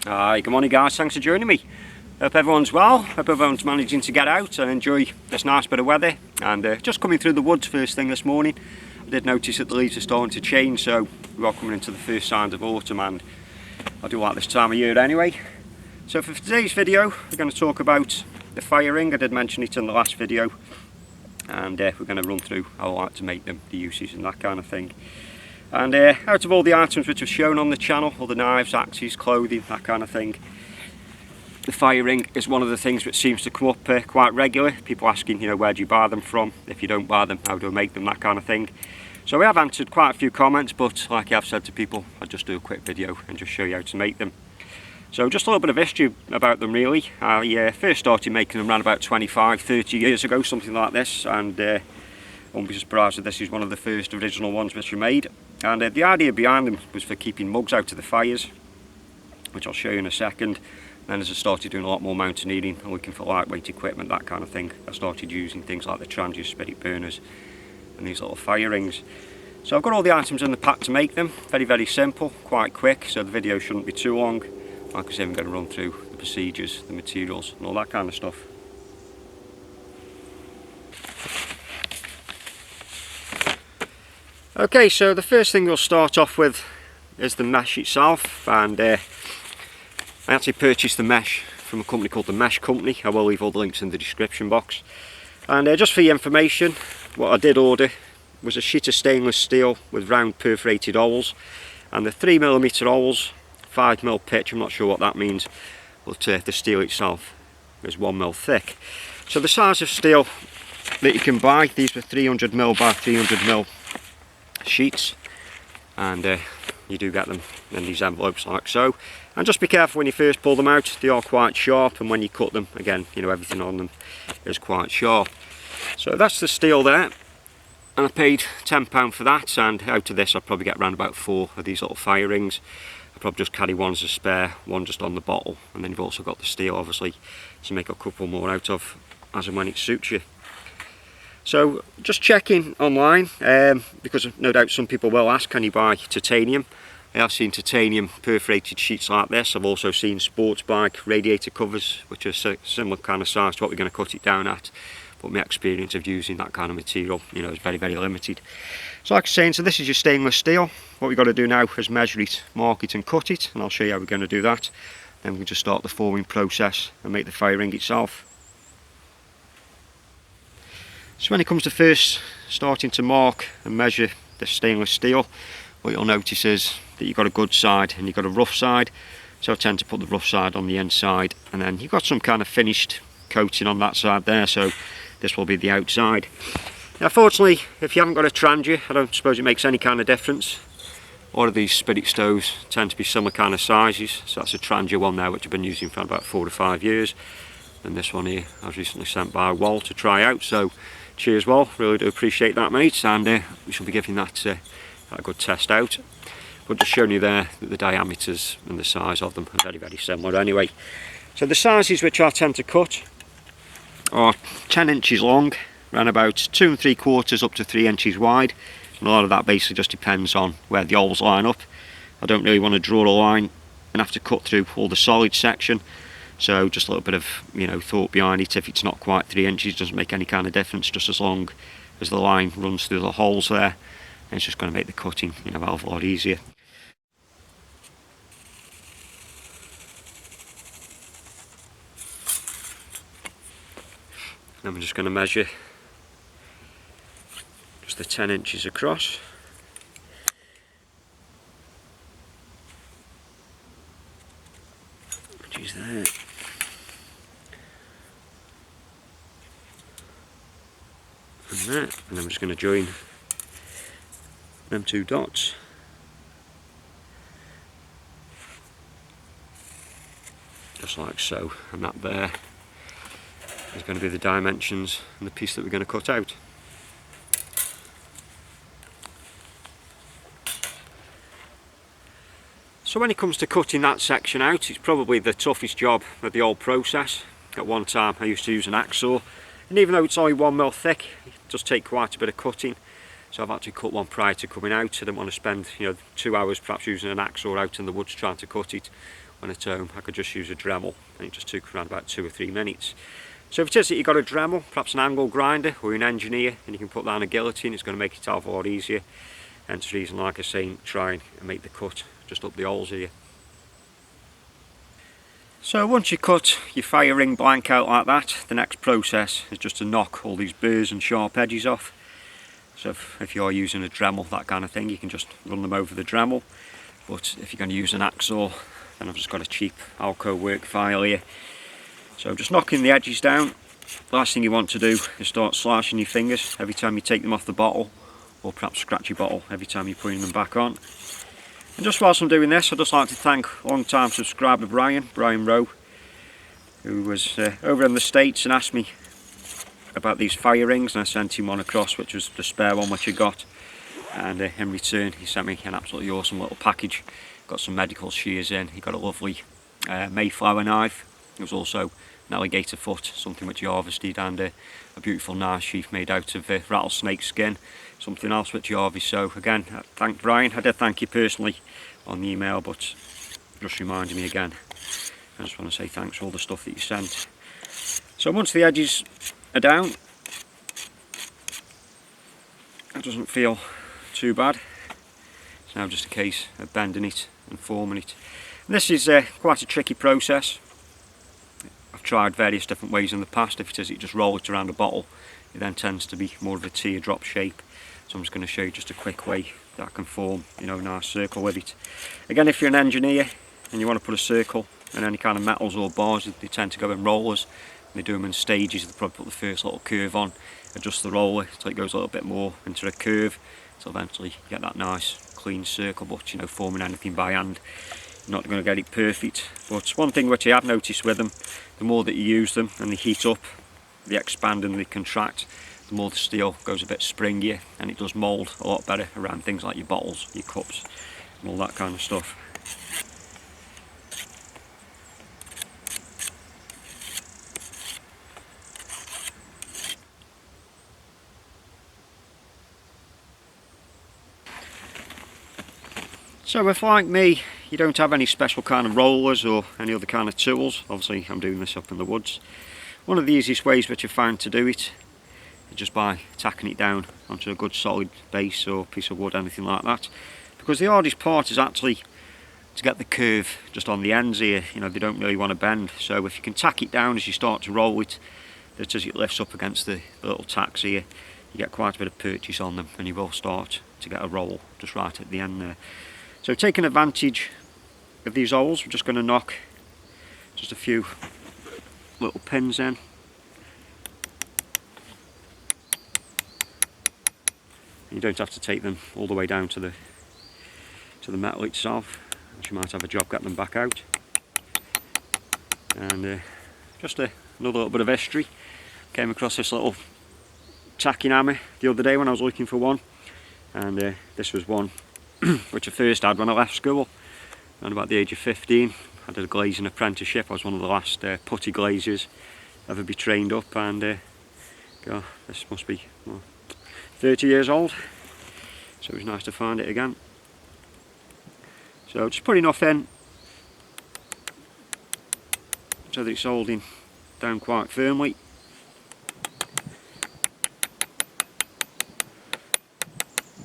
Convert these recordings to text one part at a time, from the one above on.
Hi, good morning guys, thanks for joining me. Hope everyone's well, hope everyone's managing to get out and enjoy this nice bit of weather. And just coming through the woods first thing this morning, I did notice that the leaves are starting to change, so we are coming into the first signs of autumn, and I do like this time of year anyway. So for today's video, we're going to talk about the fire ring. I did mention it in the last video, and we're going to run through how I like to make them, the uses and that kind of thing. And out of all the items which are shown on the channel, all the knives, axes, clothing, that kind of thing, the fire ring is one of the things which seems to come up quite regularly. People asking, where do you buy them from? If you don't buy them, how do I make them? That kind of thing. So we have answered quite a few comments, but like I've said to people, I'll just do a quick video and just show you how to make them. So just a little bit of history about them really. I first started making them around about 25-30 years ago, something like this, and I won't be surprised that this is one of the first original ones which were made. And the idea behind them was for keeping mugs out of the fires, which I'll show you in a second. Then as I started doing a lot more mountaineering and looking for lightweight equipment, that kind of thing, I started using things like the Trangia spirit burners and these little fire rings. So I've got all the items in the pack to make them. Very simple, quite quick, so the video shouldn't be too long. Like I said, I'm going to run through the procedures, the materials and all that kind of stuff. Okay, so the first thing we'll start off with is the mesh itself, and I actually purchased the mesh from a company called the Mesh Company. I will leave all the links in the description box. And just for your information, what I did order was a sheet of stainless steel with round perforated holes, and the 3mm holes, 5mm pitch. I'm not sure what that means, but the steel itself is 1mm thick. So the size of steel that you can buy, these were 300mm by 300mm sheets, and you do get them in these envelopes like so. And just be careful when you first pull them out, they are quite sharp, and when you cut them, again, everything on them is quite sharp. So that's the steel there, and I paid £10 for that, and out of this I'll probably get around about 4 of these little fire rings. I'll probably just carry one as a spare, one just on the bottle, and then you've also got the steel obviously to make a couple more out of as and when it suits you. So just checking online, because no doubt some people will ask, can you buy titanium? I have seen titanium perforated sheets like this. I've also seen sports bike radiator covers, which are similar kind of size to what we're going to cut it down at, but my experience of using that kind of material is very limited. So like I was saying, so this is your stainless steel. What we've got to do now is measure it, mark it and cut it, and I'll show you how we're going to do that. Then we can just start the forming process and make the fire ring itself. So when it comes to first starting to mark and measure the stainless steel, what you'll notice is that you've got a good side and you've got a rough side. So I tend to put the rough side on the inside, and then you've got some kind of finished coating on that side there, so this will be the outside. Now fortunately, if you haven't got a Trangia, I don't suppose it makes any kind of difference. All of these spirit stoves tend to be similar kind of sizes, so that's a Trangia one there which I've been using for about 4 to 5 years. And this one here I was recently sent by Wall to try out, so cheers Wall, really do appreciate that mate, and we shall be giving that a good test out. But just showing you there that the diameters and the size of them are very similar anyway. So the sizes which I tend to cut are 10 inches long, around about 2 3/4 up to 3 inches wide, and a lot of that basically just depends on where the holes line up. I don't really want to draw a line and have to cut through all the solid section, so just a little bit of thought behind it. If it's not quite 3 inches, it doesn't make any kind of difference, just as long as the line runs through the holes there, and it's just going to make the cutting a hell of a lot easier. Then I'm just going to measure just the 10 inches across. Which is there. And that. And I'm just going to join them 2 dots. Just like so. And that there is going to be the dimensions and the piece that we're going to cut out. So when it comes to cutting that section out, it's probably the toughest job of the whole process. At one time I used to use an axe saw, and even though it's only 1mm thick, it does take quite a bit of cutting. So I've actually cut one prior to coming out. I didn't want to spend 2 hours perhaps using an axe saw out in the woods trying to cut it, on its own. I could just use a Dremel, and it just took around about 2 or 3 minutes. So if it is that you've got a Dremel, perhaps an angle grinder, or you're an engineer, and you can put that on a guillotine, it's going to make it a lot easier. Hence the reason, like I say, try and make the cut just up the holes here. So once you cut your fire ring blank out like that, the next process is just to knock all these burrs and sharp edges off. So if you're using a Dremel, that kind of thing, you can just run them over the Dremel. But if you're going to use an hacksaw, then I've just got a cheap Alco work file here. So just knocking the edges down. The last thing you want to do is start slashing your fingers every time you take them off the bottle, or perhaps scratch your bottle every time you're putting them back on. And just whilst I'm doing this, I'd just like to thank long-time subscriber Brian Rowe, who was over in the States and asked me about these fire rings, and I sent him one across, which was the spare one which I got. And in return he sent me an absolutely awesome little package. Got some medical shears in, he got a lovely Mayflower knife. It was also an alligator foot, something which he harvested, and a beautiful knife sheath made out of rattlesnake skin, something else which he harvested. So again, I thank Brian. I did thank you personally on the email, but just reminded me again. I just want to say thanks for all the stuff that you sent. So once the edges are down, that doesn't feel too bad. It's now just a case of bending it and forming it. And this is quite a tricky process. I've tried various different ways in the past. If it is, you just roll it around a bottle, it then tends to be more of a teardrop shape. So I'm just going to show you just a quick way that I can form, you know, a nice circle with it. Again, if you're an engineer and you want to put a circle in any kind of metals or bars, they tend to go in rollers. They do them in stages. They probably put the first little curve on, adjust the roller so it goes a little bit more into a curve, so eventually you get that nice clean circle. But you know, forming anything by hand, you're not going to get it perfect. But one thing which I have noticed with them, the more that you use them and they heat up, they expand and they contract, the more the steel goes a bit springier, and it does mould a lot better around things like your bottles, your cups and all that kind of stuff. So if, like me, you don't have any special kind of rollers or any other kind of tools, obviously I'm doing this up in the woods, one of the easiest ways which I found to do it is just by tacking it down onto a good solid base or piece of wood, anything like that. Because the hardest part is actually to get the curve just on the ends here. You know, they don't really want to bend. So if you can tack it down as you start to roll it, that as it lifts up against the little tacks here, you get quite a bit of purchase on them, and you will start to get a roll just right at the end there. So taking advantage of these holes, we're just going to knock just a few little pins in. You don't have to take them all the way down to the metal itself, as you might have a job getting them back out. And just another little bit of history. Came across this little tacking hammer the other day when I was looking for one, and this was one which I first had when I left school around about the age of 15. I did a glazing apprenticeship. I was one of the last putty glaziers ever be trained up, and God, this must be 30 years old, so it was nice to find it again. So just put enough in so that it's holding down quite firmly.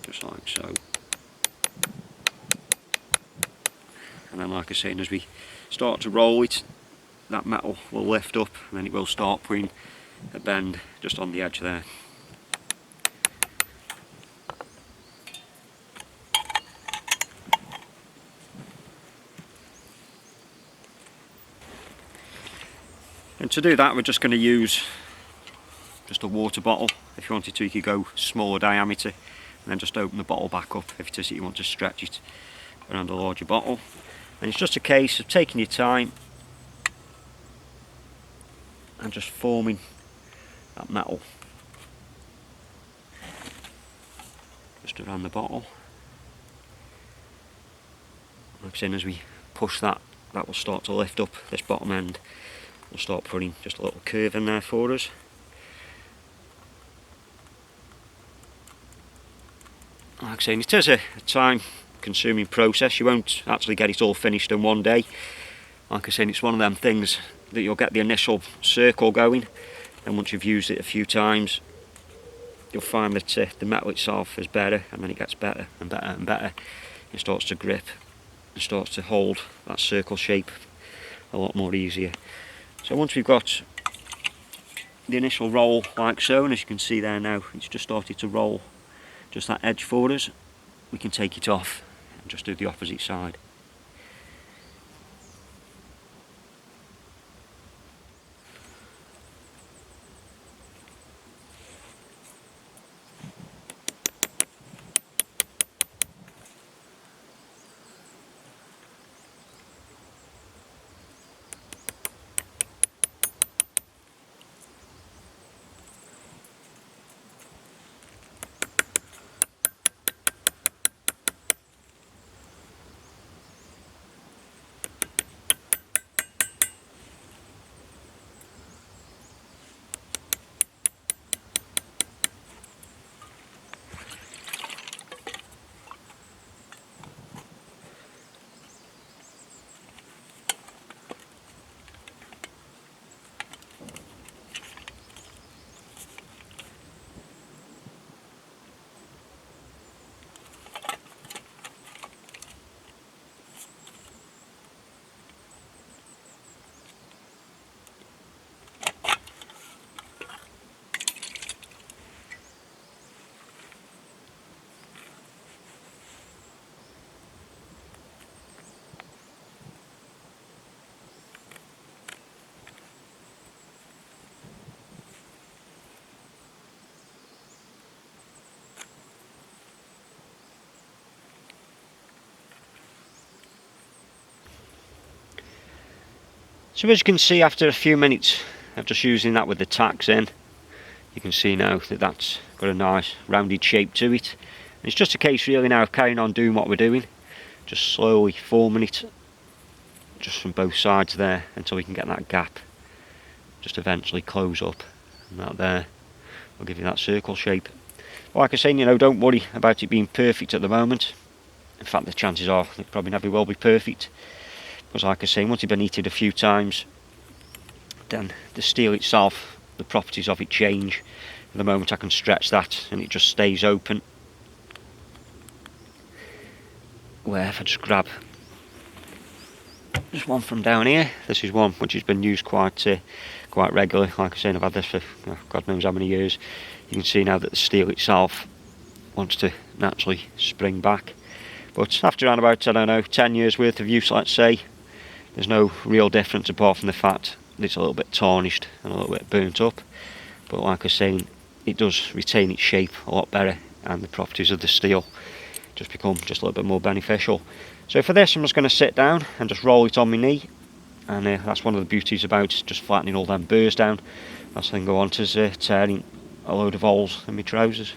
Just like so. And then, like I say, as we start to roll it, that metal will lift up, and then it will start putting a bend just on the edge there. And to do that, we're just going to use just a water bottle. If you wanted to, you could go smaller diameter and then just open the bottle back up if it is that you want to stretch it around a larger bottle. And it's just a case of taking your time and just forming that metal just around the bottle. Like I said, as we push that, that will start to lift up this bottom end. We'll start putting just a little curve in there for us. Like I say, it is a time consuming process. You won't actually get it all finished in one day, like I said, it's one of them things that you'll get the initial circle going, and once you've used it a few times, you'll find that the metal itself is better, and then it gets better and better and better. It starts to grip and starts to hold that circle shape a lot more easier. So once we've got the initial roll like so, and as you can see there now, it's just started to roll just that edge for us, we can take it off and just do the opposite side. So as you can see, after a few minutes of just using that with the tacks in, you can see now that that's got a nice rounded shape to it. And it's just a case really now of carrying on doing what we're doing, just slowly forming it just from both sides there until we can get that gap just eventually close up, and that there will give you that circle shape. But like I say, you know, don't worry about it being perfect at the moment. In fact, the chances are it probably never will be perfect, because like I say, once you've been heated a few times, then the steel itself, the properties of it change. At the moment I can stretch that and it just stays open. Where if I just grab just one from down here, this is one which has been used quite regularly. Like I say, I've had this for God knows how many years. You can see now that the steel itself wants to naturally spring back. But after around about, I don't know, 10 years worth of use, let's say, there's no real difference apart from the fact that it's a little bit tarnished and a little bit burnt up. But like I was saying, it does retain its shape a lot better, and the properties of the steel just become just a little bit more beneficial. So for this, I'm just going to sit down and just roll it on my knee, and that's one of the beauties about just flattening all them burrs down. That's the thing I want, is tearing a load of holes in my trousers.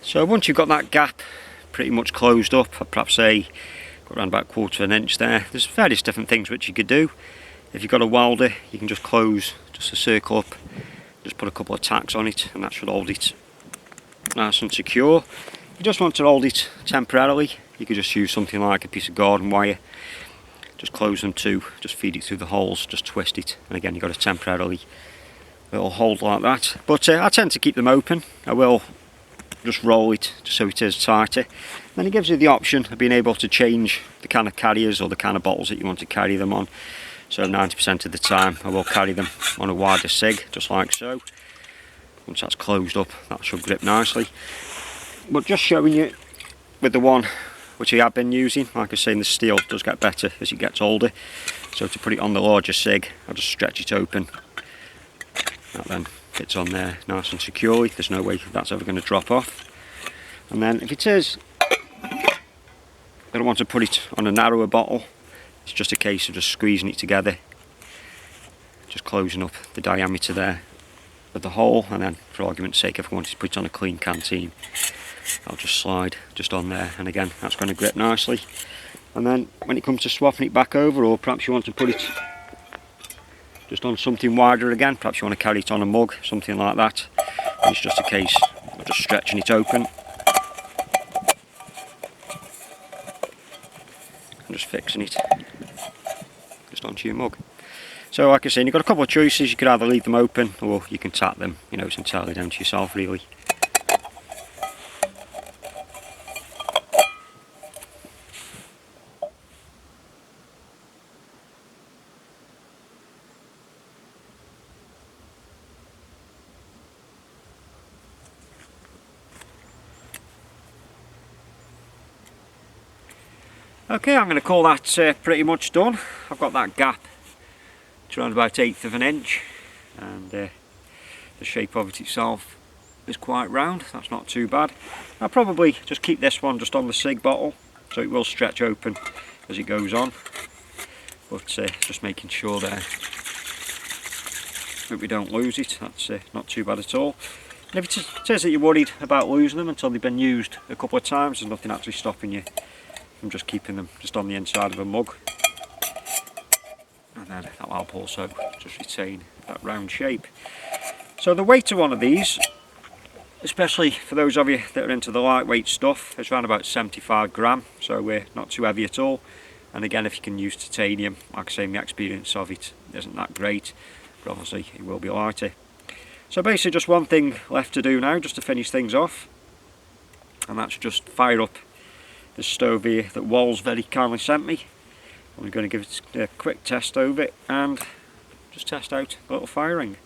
So once you've got that gap pretty much closed up, I'd perhaps say got around about 1/4 of an inch there. There's various different things which you could do. If you've got a welder, you can just close just a circle up, just put a couple of tacks on it, and that should hold it nice and secure. If you just want to hold it temporarily, you could just use something like a piece of garden wire. Just close them too, just feed it through the holes, just twist it, and again you've got a temporarily little hold like that. But I tend to keep them open. I will just roll it just so it is tighter. Then it gives you the option of being able to change the kind of carriers or the kind of bottles that you want to carry them on. So 90% of the time I will carry them on a wider sig, just like so. once that's closed up, that should grip nicely. But just showing you with the one which I have been using, like I say, the steel does get better as it gets older. So to put it on the larger sig, I'll just stretch it open. That then fits on there nice and securely. There's no way that's ever going to drop off. And then if it is that I want to put it on a narrower bottle, it's just a case of just squeezing it together, just closing up the diameter there of the hole, and then for argument's sake, if I wanted to put it on a clean canteen, I'll just slide just on there, and again that's going to grip nicely. And then when it comes to swapping it back over, or perhaps you want to put it just on something wider again, perhaps you want to carry it on a mug, something like that, and it's just a case of just stretching it open and just fixing it just onto your mug. So like I said, you've got a couple of choices. You could either leave them open or you can tap them, you know, it's entirely down to yourself really. Okay, I'm going to call that pretty much done. I've got that gap to around about 1/8 of an inch, and the shape of it itself is quite round. That's not too bad. I'll probably just keep this one just on the sig bottle, so it will stretch open as it goes on, but just making sure there that we don't lose it. That's not too bad at all. And if it says that you're worried about losing them until they've been used a couple of times, there's nothing actually stopping you from just keeping them just on the inside of a mug, and then that'll help also just retain that round shape. So the weight of one of these, especially for those of you that are into the lightweight stuff, is around about 75 gram, so we're not too heavy at all. And again, if you can use titanium, like I say, my experience of it isn't that great, but obviously it will be lighter. So basically just one thing left to do now, just to finish things off, and that's just fire up the stove here that Walls very kindly sent me. I'm going to give it a quick test over it and just test out the little firing.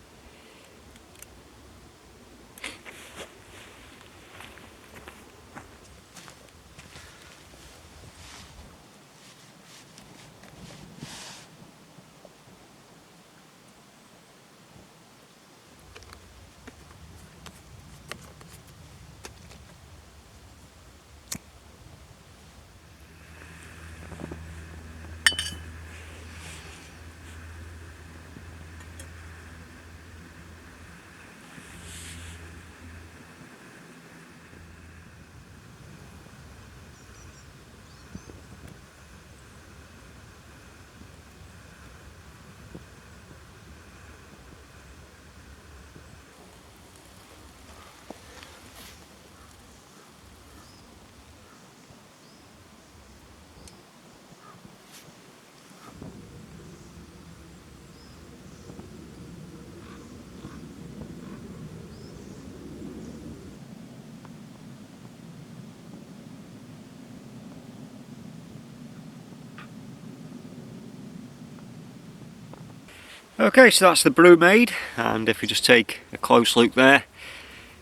Okay, so that's the brew made, and if we just take a close look there,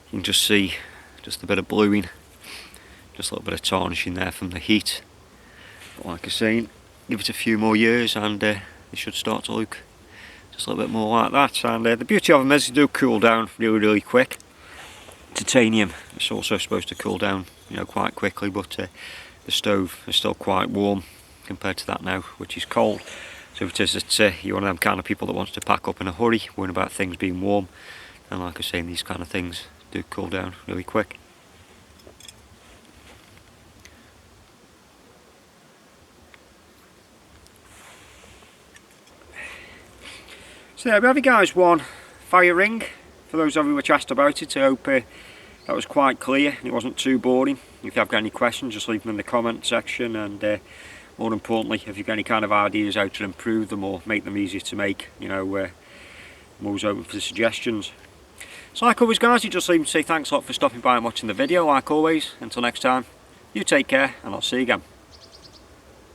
you can just see just a bit of bluing, just a little bit of tarnishing there from the heat. But like I was saying, give it a few more years and it should start to look just a little bit more like that. And the beauty of them is they do cool down really quick. Titanium is also supposed to cool down, you know, quite quickly, but the stove is still quite warm compared to that now, which is cold. So if it is that you're one of them kind of people that wants to pack up in a hurry, worrying about things being warm, and like I was saying, these kind of things do cool down really quick. So there we have you guys, one fire ring. For those of you which asked about it, I hope that was quite clear and it wasn't too boring. If you have got any questions, just leave them in the comment section, and more importantly, if you've got any kind of ideas how to improve them or make them easier to make, you know, I'm always open for suggestions. So like always guys, you just leave me to say thanks a lot for stopping by and watching the video. Like always, until next time, you take care and I'll see you again.